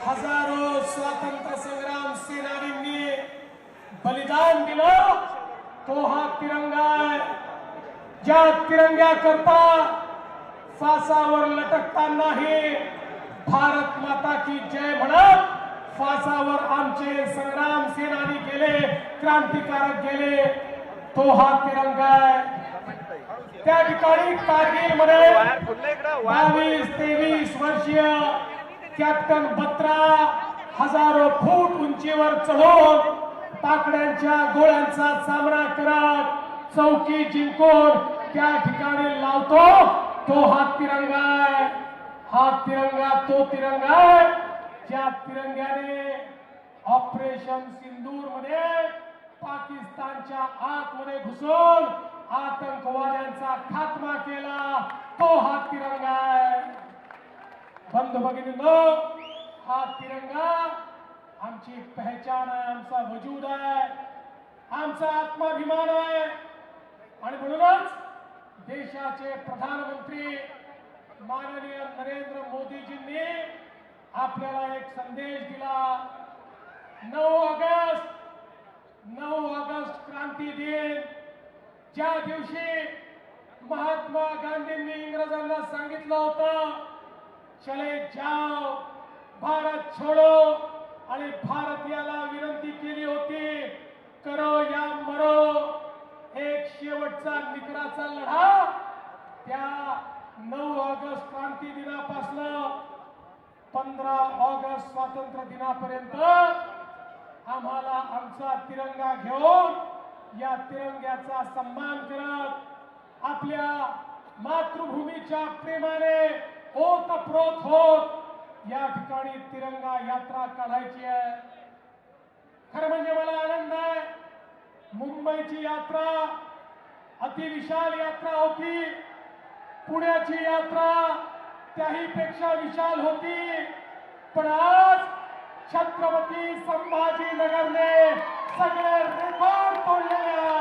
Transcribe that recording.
हजारो स्वातंत्र्य संग्राम सेनानींनी बलिदान दिलं तो हा तिरंगा आहे। ज्या तिरंग्या करता फासावर लटकतानाही भारत माता की जय म्हणत फासावर आमचे संग्राम सेनानी गेले, क्रांतिकारक गेले, तो हा तिरंगा आहे। त्या ठिकाणी कारगिल मध्ये 22-23 वर्षीय कॅप्टन बत्रा हजारो फूट उंचीवर चढून टाकड्यांच्या गोळ्यांचा सामना करत चौकी जिंकून त्या ठिकाणी लावतो तो हा तिरंगा आहे। हा तिरंगा तो तिरंगा आहे ज्या तिरंग्याने ऑपरेशन सिंदूर मध्ये पाकिस्तानच्या आतमध्ये घुसून आतंकवाद्यांचा खात्मा केला, तो हा तिरंगा आहे। बंधू भगिनींनो, हा तिरंगा आमची पहचान आहे, आमचा वजूद आहे, आमचा आत्माभिमान आहे। आणि म्हणूनच देशाचे प्रधानमंत्री माननीय नरेंद्र मोदीजींनी आपल्याला एक संदेश दिला। 9 ऑगस्ट क्रांती दिन, ज्या दिवशी महात्मा गांधींनी इंग्रजांना सांगितलं होतं चले जाओ भारत छोडो, आणि भारतीयाला विनंती केली होती करो या मरो, एक शेवटचा निकराचा लढा। त्या 9 ऑगस्ट क्रांती दिनापासून 15 ऑगस्ट स्वातंत्र्य दिनापर्यंत आम्हाला आमचा तिरंगा घेऊन या तिरंग्याचा सन्मान करत आपल्या मातृभूमीच्या प्रेमाने ओतप्रोत होत या ठिकाणी तिरंगा यात्रा काढायची आहे। खरं म्हणजे मला आनंद आहे, मुंबईची यात्रा अतिविशाल यात्रा होती, पुण्याची यात्रा त्याही पेक्षा विशाल होती, पण आज छत्रपती संभाजीनगरने सगळे रेकॉर्ड तोडलेले आहेत।